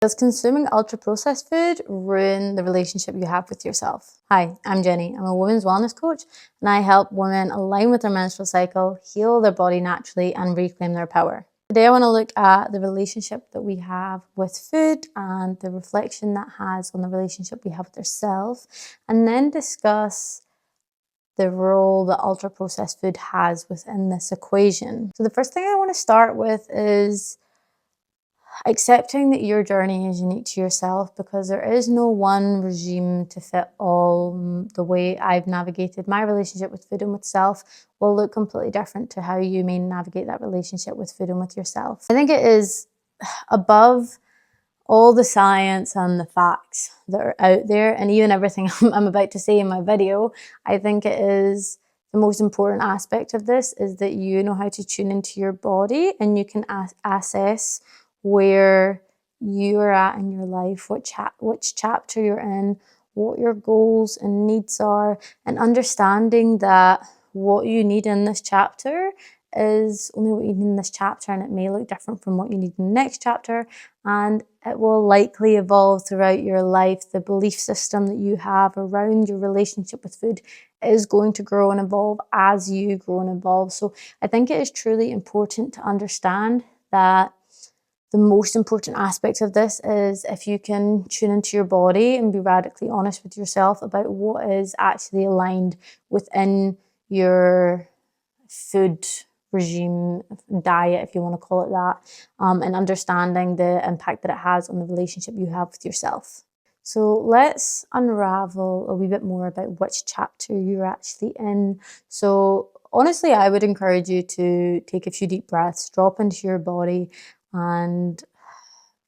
Does consuming ultra-processed food ruin the relationship you have with yourself? Hi, I'm Jenny. I'm a women's wellness coach, and I help women align with their menstrual cycle, heal their body naturally, and reclaim their power. Today, I want to look at the relationship that we have with food and the reflection that has on the relationship we have with ourselves, and then discuss the role that ultra-processed food has within this equation. So the first thing I want to start with is accepting that your journey is unique to yourself, because there is no one regime to fit all. The way I've navigated my relationship with food and with self will look completely different to how you may navigate that relationship with food and with yourself. I think it is above all the science and the facts that are out there, and even everything I'm about to say in my video. I think it is the most important aspect of this is that you know how to tune into your body, and you can assess where you're at in your life, which chapter you're in, what your goals and needs are, and understanding that what you need in this chapter is only what you need in this chapter, and it may look different from what you need in the next chapter, and it will likely evolve throughout your life. The belief system that you have around your relationship with food is going to grow and evolve as you grow and evolve. So I think it is truly important to understand that the most important aspect of this is if you can tune into your body and be radically honest with yourself about what is actually aligned within your food regime, diet, if you want to call it that, and understanding the impact that it has on the relationship you have with yourself. So let's unravel a wee bit more about which chapter you're actually in. So honestly, I would encourage you to take a few deep breaths, drop into your body, and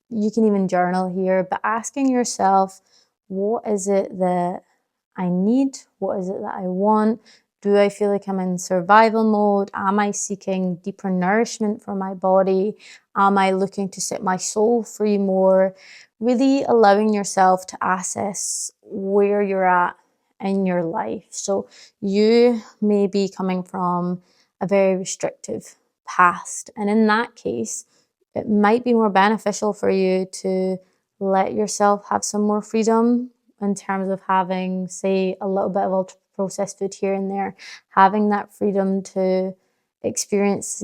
you can even journal here, but asking yourself, what is it that I need? What is it that I want? Do I feel like I'm in survival mode? Am I seeking deeper nourishment for my body? Am I looking to set my soul free more? Really allowing yourself to assess where you're at in your life. So you may be coming from a very restrictive past, and in that case, it might be more beneficial for you to let yourself have some more freedom in terms of having, say, a little bit of ultra-processed food here and there. Having that freedom to experience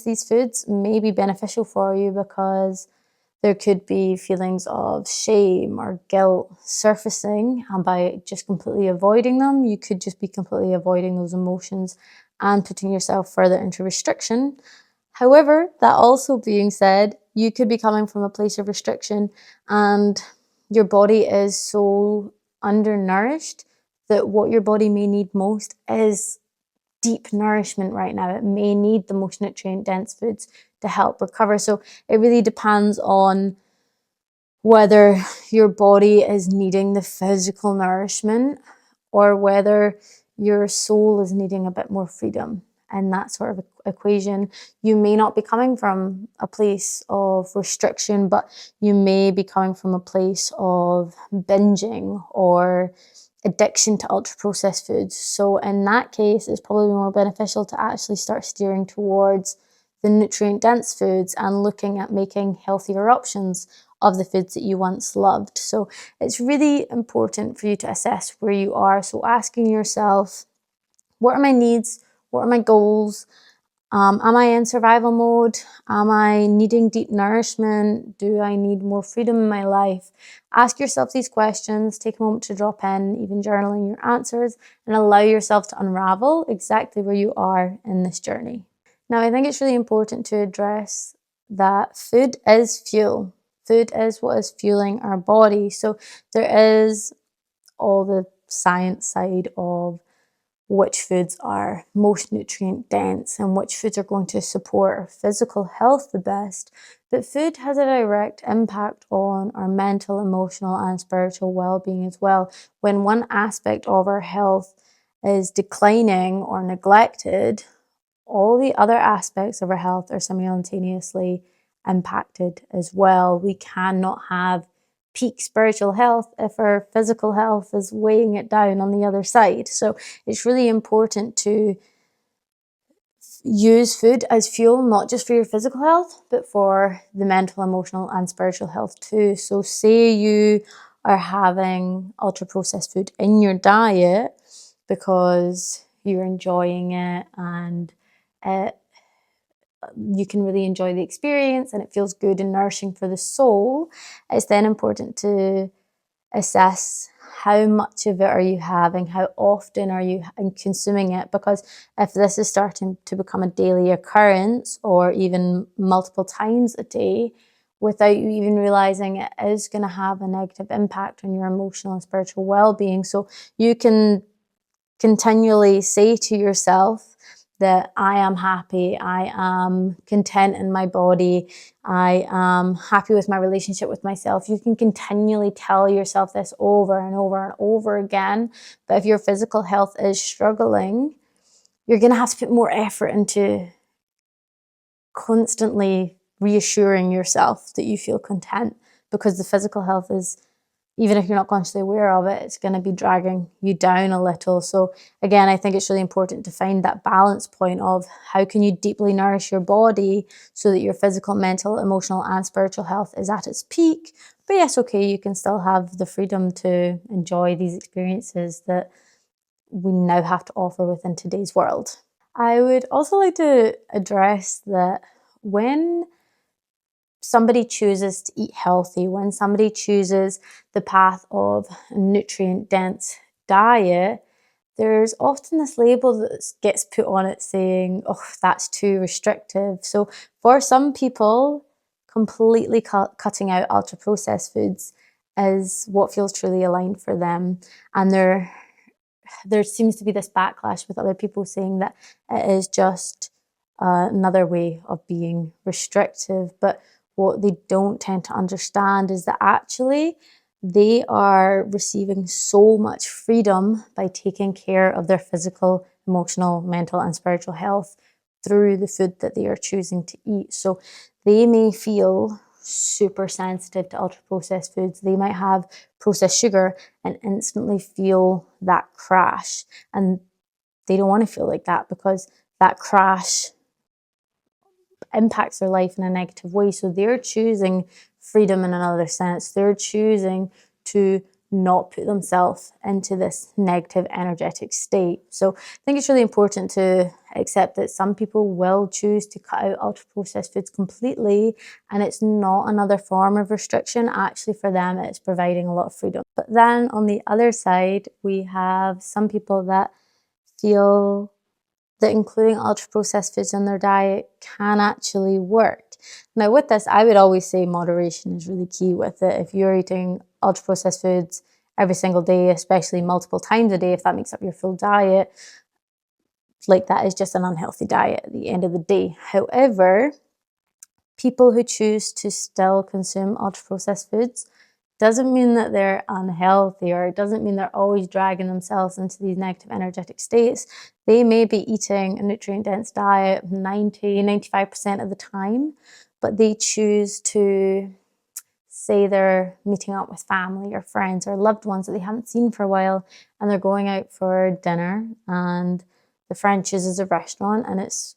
these foods may be beneficial for you, because there could be feelings of shame or guilt surfacing, and by just completely avoiding them, you could just be completely avoiding those emotions and putting yourself further into restriction. However, that also being said, you could be coming from a place of restriction and your body is so undernourished that what your body may need most is deep nourishment right now. It may need the most nutrient-dense foods to help recover. So it really depends on whether your body is needing the physical nourishment or whether your soul is needing a bit more freedom. And that sort of equation, you may not be coming from a place of restriction, but you may be coming from a place of binging or addiction to ultra-processed foods. So in that case, it's probably more beneficial to actually start steering towards the nutrient-dense foods and looking at making healthier options of the foods that you once loved. So it's really important for you to assess where you are. So asking yourself, what are my needs? What are my goals? Am I in survival mode? Am I needing deep nourishment? Do I need more freedom in my life? Ask yourself these questions, take a moment to drop in, even journaling your answers, and allow yourself to unravel exactly where you are in this journey. Now, I think it's really important to address that food is fuel. Food is what is fueling our body. So there is all the science side of which foods are most nutrient dense and which foods are going to support our physical health the best. But food has a direct impact on our mental, emotional, and spiritual well-being as well. When one aspect of our health is declining or neglected, all the other aspects of our health are simultaneously impacted as well. We cannot have peak spiritual health if our physical health is weighing it down on the other side. So it's really important to use food as fuel, not just for your physical health, but for the mental, emotional, and spiritual health too. So say you are having ultra processed food in your diet because you're enjoying it and you can really enjoy the experience and it feels good and nourishing for the soul. It's then important to assess how much of it are you having, how often are you consuming it, because if this is starting to become a daily occurrence or even multiple times a day without you even realizing, it is going to have a negative impact on your emotional and spiritual well-being. So you can continually say to yourself that I am happy, I am content in my body, I am happy with my relationship with myself. You can continually tell yourself this over and over and over again. But if your physical health is struggling, you're going to have to put more effort into constantly reassuring yourself that you feel content, because the physical health is, even if you're not consciously aware of it, it's going to be dragging you down a little. So again, I think it's really important to find that balance point of how can you deeply nourish your body so that your physical, mental, emotional, and spiritual health is at its peak. But yes, okay, you can still have the freedom to enjoy these experiences that we now have to offer within today's world. I would also like to address that when somebody chooses to eat healthy, when somebody chooses the path of a nutrient-dense diet, there's often this label that gets put on it saying, oh, that's too restrictive. So for some people, completely cutting out ultra-processed foods is what feels truly aligned for them. And there seems to be this backlash with other people saying that it is just another way of being restrictive. But what they don't tend to understand is that actually they are receiving so much freedom by taking care of their physical, emotional, mental, and spiritual health through the food that they are choosing to eat. So they may feel super sensitive to ultra processed foods. They might have processed sugar and instantly feel that crash. And they don't want to feel like that, because that crash impacts their life in a negative way. So they're choosing freedom in another sense. They're choosing to not put themselves into this negative energetic state. So I think it's really important to accept that some people will choose to cut out ultra processed foods completely, and it's not another form of restriction. Actually, for them, it's providing a lot of freedom. But then on the other side, we have some people that feel that including ultra-processed foods in their diet can actually work. Now with this, I would always say moderation is really key with it. If you're eating ultra-processed foods every single day, especially multiple times a day, if that makes up your full diet, like that is just an unhealthy diet at the end of the day. However, people who choose to still consume ultra-processed foods doesn't mean that they're unhealthy, or it doesn't mean they're always dragging themselves into these negative energetic states. They may be eating a nutrient-dense diet 95% of the time, but they choose to say they're meeting up with family or friends or loved ones that they haven't seen for a while, and they're going out for dinner, and the friend chooses a restaurant and it's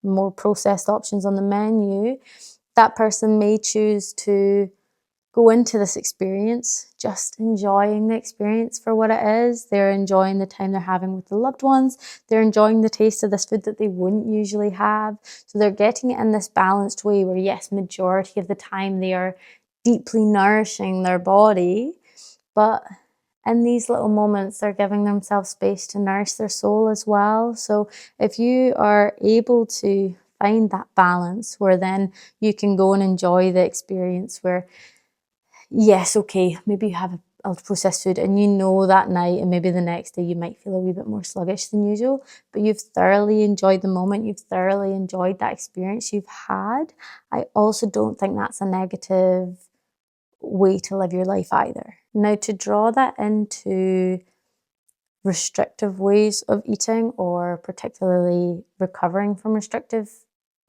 more processed options on the menu. That person may choose to go into this experience just enjoying the experience for what it is. They're enjoying the time they're having with the loved ones. They're enjoying the taste of this food that they wouldn't usually have. So they're getting it in this balanced way where, yes, majority of the time they are deeply nourishing their body, but in these little moments, they're giving themselves space to nourish their soul as well. So if you are able to find that balance where then you can go and enjoy the experience where, yes, okay, maybe you have ultra processed food and you know that night and maybe the next day you might feel a wee bit more sluggish than usual, but you've thoroughly enjoyed the moment, you've thoroughly enjoyed that experience you've had. I also don't think that's a negative way to live your life either. Now, to draw that into restrictive ways of eating, or particularly recovering from restrictive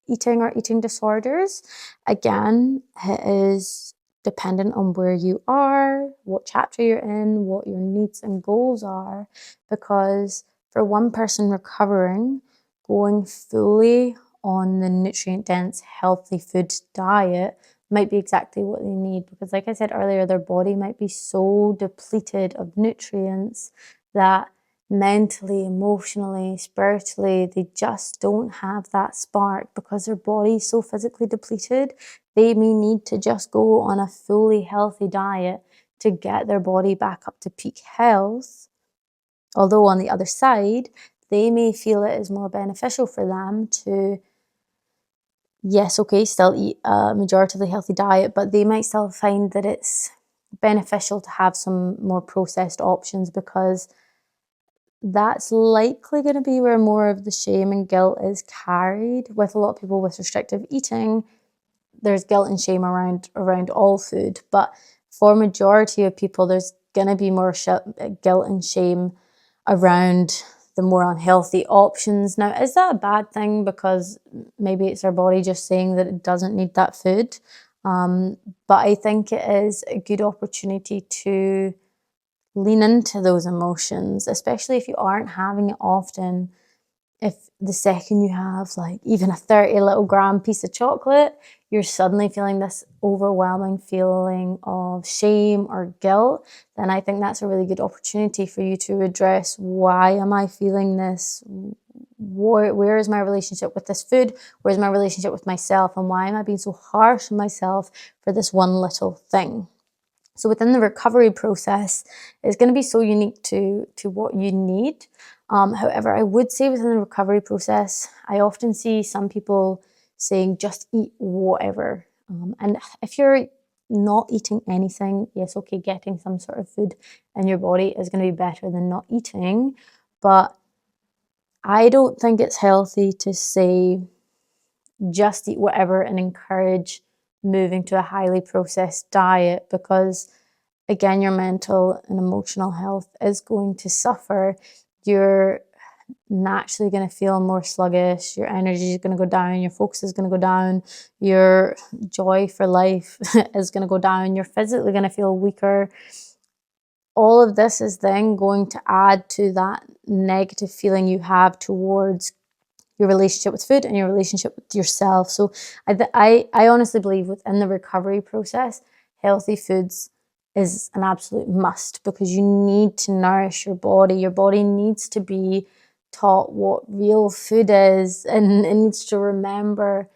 eating or eating disorders, again, it is dependent on where you are, what chapter you're in, what your needs and goals are, because for one person recovering, going fully on the nutrient-dense, healthy food diet might be exactly what they need, because like I said earlier, their body might be so depleted of nutrients that mentally, emotionally, spiritually, they just don't have that spark because their body's so physically depleted. They may need to just go on a fully healthy diet to get their body back up to peak health. Although on the other side, they may feel it is more beneficial for them to, yes, okay, still eat a majoritively healthy diet, but they might still find that it's beneficial to have some more processed options, because that's likely going to be where more of the shame and guilt is carried. With a lot of people with restrictive eating, there's guilt and shame around all food, but for majority of people, there's going to be more guilt and shame around the more unhealthy options. Now, is that a bad thing? Because maybe it's our body just saying that it doesn't need that food. But I think it is a good opportunity to lean into those emotions, especially if you aren't having it often. If the second you have like even a 30 little gram piece of chocolate, you're suddenly feeling this overwhelming feeling of shame or guilt, then I think that's a really good opportunity for you to address, why am I feeling this? Where is my relationship with this food? Where's my relationship with myself? And why am I being so harsh on myself for this one little thing? So within the recovery process, it's going to be so unique to what you need. However, I would say within the recovery process, I often see some people saying, just eat whatever. And if you're not eating anything, yes, okay, getting some sort of food in your body is going to be better than not eating. But I don't think it's healthy to say, just eat whatever and encourage moving to a highly processed diet, because again, your mental and emotional health is going to suffer. You're naturally going to feel more sluggish, your energy is going to go down, your focus is going to go down, your joy for life is going to go down, you're physically going to feel weaker. All of this is then going to add to that negative feeling you have towards your relationship with food and your relationship with yourself. So I honestly believe within the recovery process, healthy foods is an absolute must, because you need to nourish your body. Your body needs to be taught what real food is, and it needs to remember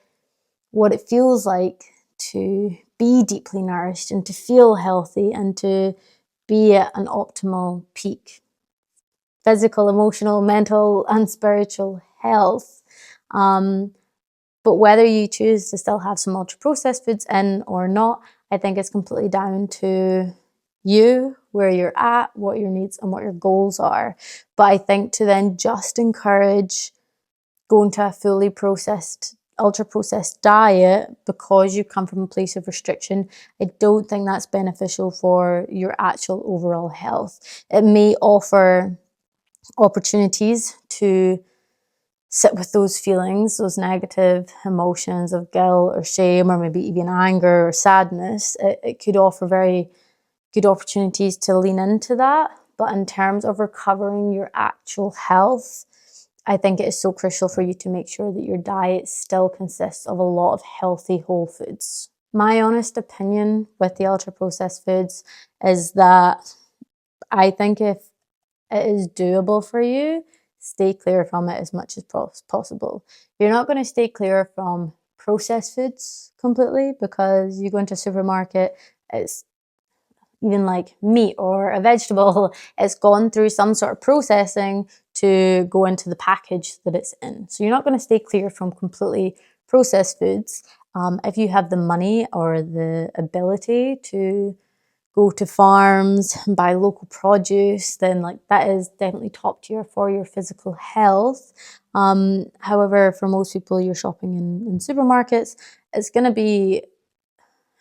what it feels like to be deeply nourished and to feel healthy and to be at an optimal peak physical, emotional, mental, and spiritual health. But whether you choose to still have some ultra-processed foods in or not, I think it's completely down to you, where you're at, what your needs and what your goals are. But I think to then just encourage going to a fully processed, ultra-processed diet because you come from a place of restriction, I don't think that's beneficial for your actual overall health. It may offer opportunities to sit with those feelings, those negative emotions of guilt or shame, or maybe even anger or sadness. It could offer very good opportunities to lean into that. But in terms of recovering your actual health, I think it is so crucial for you to make sure that your diet still consists of a lot of healthy whole foods. My honest opinion with the ultra processed foods is that I think if it is doable for you, stay clear from it as much as possible. You're not going to stay clear from processed foods completely, because you go into a supermarket, it's even like meat or a vegetable, it's gone through some sort of processing to go into the package that it's in. So you're not going to stay clear from completely processed foods. If you have the money or the ability to go to farms and buy local produce, then like that is definitely top tier for your physical health. However, for most people, you're shopping in supermarkets, it's going to be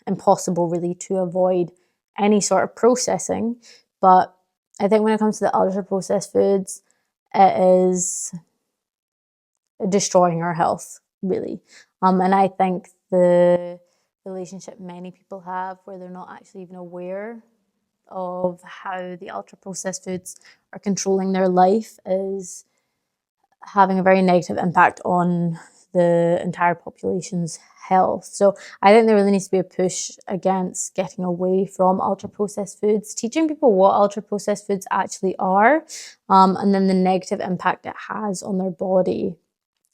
impossible really to avoid any sort of processing. But I think when it comes to the ultra processed foods, it is destroying our health, really. And I think the relationship many people have, where they're not actually even aware of how the ultra processed foods are controlling their life, is having a very negative impact on the entire population's health. So I think there really needs to be a push against getting away from ultra-processed foods, teaching people what ultra-processed foods actually are, and then the negative impact it has on their body,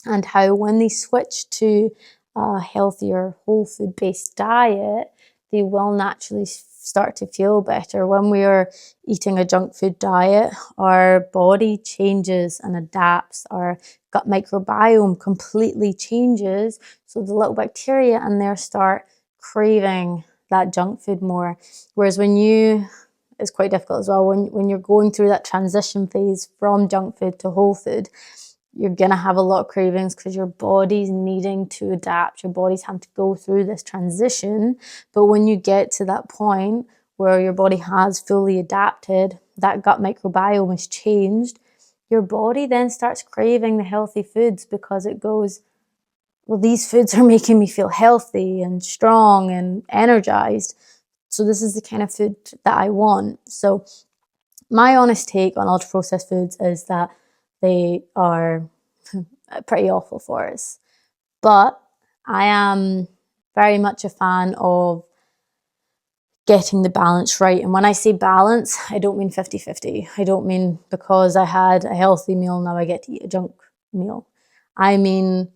and how when they switch to a healthier, whole food-based diet, they will naturally start to feel better. When we are eating a junk food diet, our body changes and adapts. Our gut microbiome completely changes. So the little bacteria in there start craving that junk food more. Whereas it's quite difficult as well, when you're going through that transition phase from junk food to whole food, you're going to have a lot of cravings because your body's needing to adapt. Your body's having to go through this transition. But when you get to that point where your body has fully adapted, that gut microbiome has changed, your body then starts craving the healthy foods because it goes, well, these foods are making me feel healthy and strong and energized. So this is the kind of food that I want. So my honest take on ultra-processed foods is that they are pretty awful for us. But I am very much a fan of getting the balance right. And when I say balance, I don't mean 50-50. I don't mean because I had a healthy meal, now I get to eat a junk meal. I mean,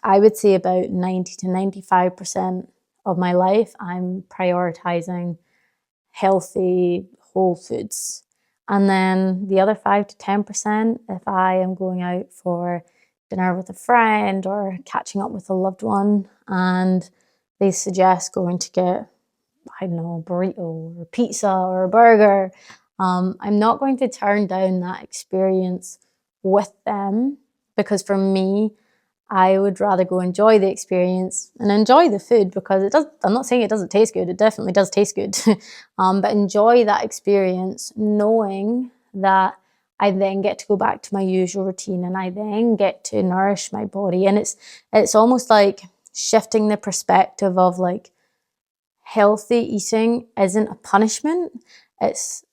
I would say about 90 to 95% of my life, I'm prioritizing healthy whole foods. And then the other 5 to 10%, if I am going out for dinner with a friend or catching up with a loved one and they suggest going to get, I don't know, a burrito or pizza or a burger, I'm not going to turn down that experience with them, because for me, I would rather go enjoy the experience and enjoy the food, because I'm not saying it doesn't taste good. It definitely does taste good. But enjoy that experience knowing that I then get to go back to my usual routine and I then get to nourish my body. And it's almost like shifting the perspective of like healthy eating isn't a punishment. It's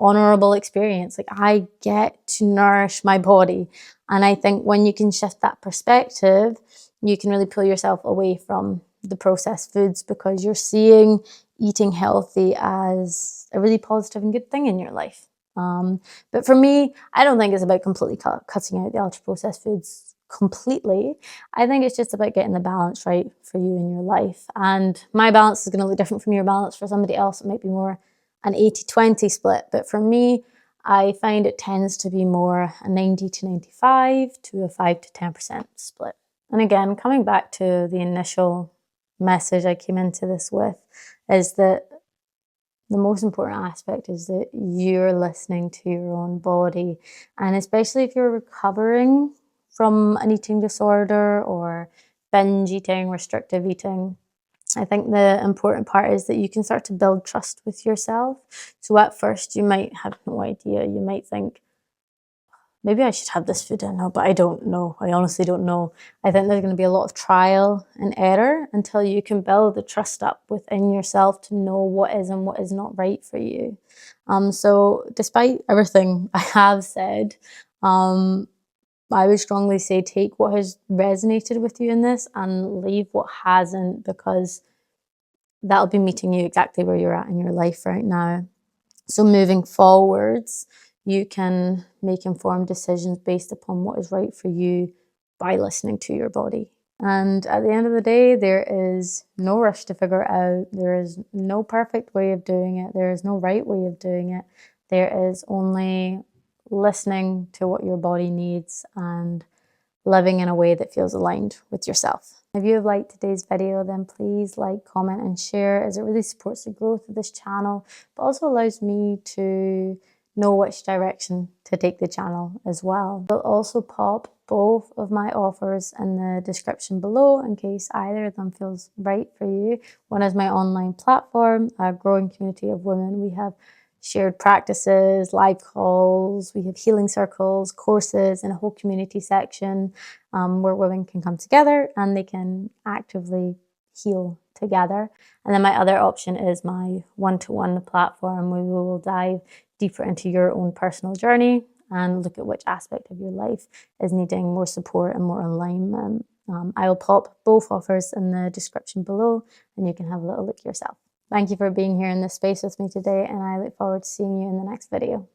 honorable experience. Like I get to nourish my body. And I think when you can shift that perspective, you can really pull yourself away from the processed foods, because you're seeing eating healthy as a really positive and good thing in your life. But for me, I don't think it's about completely cutting out the ultra processed foods completely. I think it's just about getting the balance right for you in your life. And my balance is going to look different from your balance. For somebody else, it might be more an 80-20 split. But for me, I find it tends to be more a 90 to 95 to a 5 to 10% split. And again, coming back to the initial message I came into this with, is that the most important aspect is that you're listening to your own body. And especially if you're recovering from an eating disorder or binge eating, restrictive eating, I think the important part is that you can start to build trust with yourself. So at first you might have no idea. You might think, maybe I should have this food in now, but I don't know. I honestly don't know. I think there's going to be a lot of trial and error until you can build the trust up within yourself to know what is and what is not right for you. So despite everything I have said, I would strongly say take what has resonated with you in this and leave what hasn't, because that'll be meeting you exactly where you're at in your life right now. So moving forwards, you can make informed decisions based upon what is right for you by listening to your body. And at the end of the day, there is no rush to figure it out. There is no perfect way of doing it. There is no right way of doing it. There is only listening to what your body needs and living in a way that feels aligned with yourself. If you have liked today's video, then please like, comment and share, as it really supports the growth of this channel, but also allows me to know which direction to take the channel as well. I'll also pop both of my offers in the description below in case either of them feels right for you. One is my online platform, a growing community of women. We have shared practices, live calls, we have healing circles, courses, and a whole community section where women can come together and they can actively heal together. And then my other option is my one-to-one platform where we will dive deeper into your own personal journey and look at which aspect of your life is needing more support and more alignment. I will pop both offers in the description below and you can have a little look yourself. Thank you for being here in this space with me today, and I look forward to seeing you in the next video.